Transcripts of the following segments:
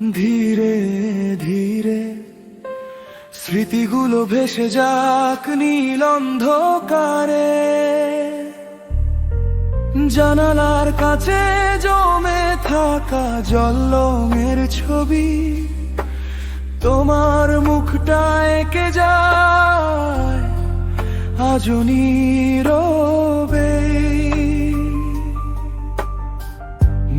ধীরে ধীরে স্মৃতিগুলো ভেসে যাক নীল অন্ধকারে, জানালার কাছে জমে থাকা জলরঙের ছবি, তোমার মুখটা এঁকে যায় আজও নীরবে।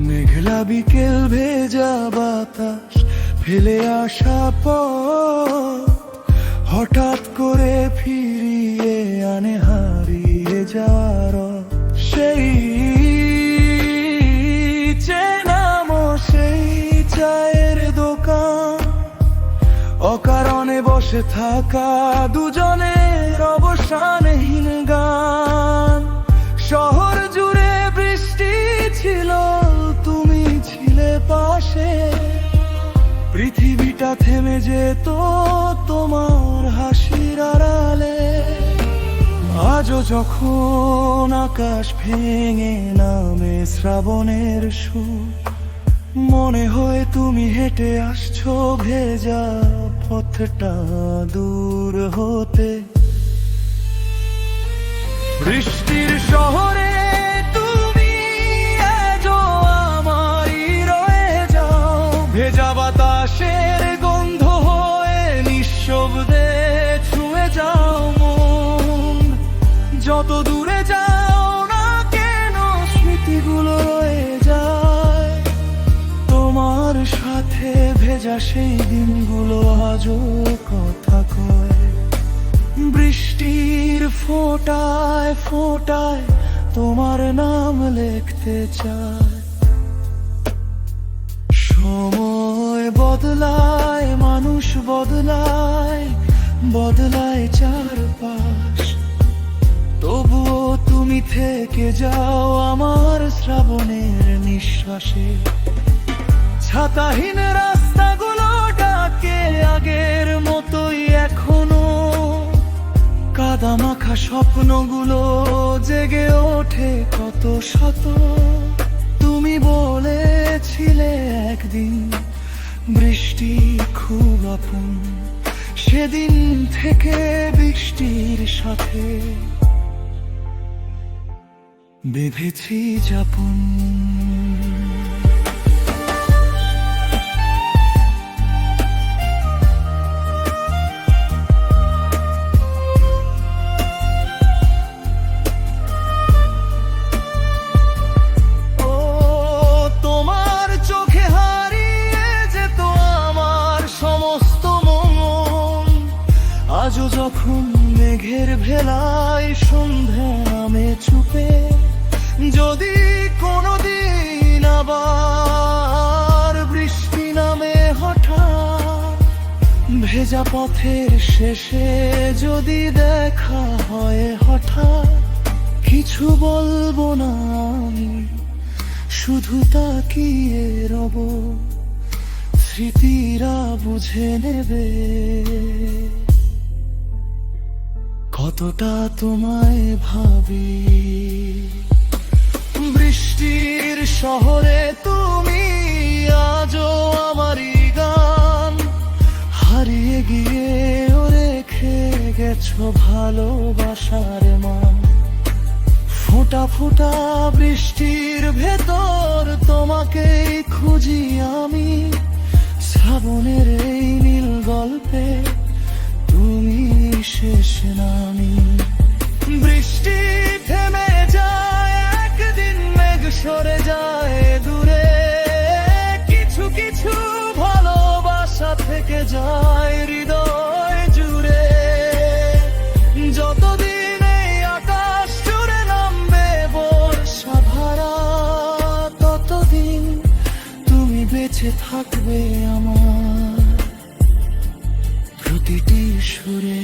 মেঘলা বিকেল ভেজা বাতাস ফেলে আসা পর হঠাৎ করে ফিরিয়ে আনে হারিয়ে যাওয়ার সেই চেনামো সেই চায়ের দোকান, অকারণে বসে থাকা দুজনের অবসানহীন গান। শহর জুড়ে বৃষ্টি ছিল, তুমি ছিলে পাশে, পৃথিবীটা থেমে যেত তোমার হাসির আড়ালে। আজও যখন আকাশ ভেঙে নামে শ্রাবণের সুর, মনে হয় তুমি হেঁটে আসছো ভেজা পথটা দূর হতে। বৃষ্টির শহরে তুমি আজও আমারই রয়ে যাও, ভেজা বাতাসের গন্ধ হয়ে নিঃশব্দে ছুঁয়ে যাও মন। যত দূরে যাও না কেন স্মৃতিগুলো রয়ে যায় তোমার সাথে, ভেজা সেই দিনগুলো আজও কথা কয়। বৃষ্টির ফোঁটায় ফোঁটায় তোমার নাম লিখতে চায়। সময় বদলায়, মানুষ বদলায়, বদলায় চারপাশ, তবুও তুমি থেকে যাও আমার শ্রাবণের নিঃশ্বাসে। ছাতাহীন রাস্তাগুলো ডাকে আগের মতোই এখনো, কাদা মাখা স্বপ্নগুলো জেগে ওঠে কত শত। তুমি বলেছিলে একদিন বৃষ্টি খুব আপন, সেদিন থেকে বৃষ্টির সাথে বেঁধেছি যাপন। আজও যখন মেঘের ভেলায় সন্ধ্যা নামে চুপে, যদি কোনোদিন আবার বৃষ্টি নামে হঠাৎ, ভেজা পথের শেষে যদি দেখা হয় হঠাৎ, কিছু বলবো না আমি, শুধু তাকিয়ে রব, স্মৃতিরা বুঝে নেবে কতটা তোমায় ভাবি। বৃষ্টির শহরে তুমি আজও আমারই গান, হারিয়ে গিয়ে রেখে গেছো ভালোবাসার মান। ফোঁটা ফোঁটা বৃষ্টির ভেতর তোমাকেই খুঁজি আমি, শ্রাবণের এই নীল গল্পে তুমি শেষ নামি। বৃষ্টি থেমে যায় একদিন, মেঘ সরে যায় দূরে, কিছু কিছু ভালোবাসা থেকে যায় হৃদয় জুড়ে। যতদিন এই আকাশ জুড়ে নামবে বর্ষা ধারা, ততদিন তুমি বেঁচে থাকবে আমার প্রতিটি সুরে।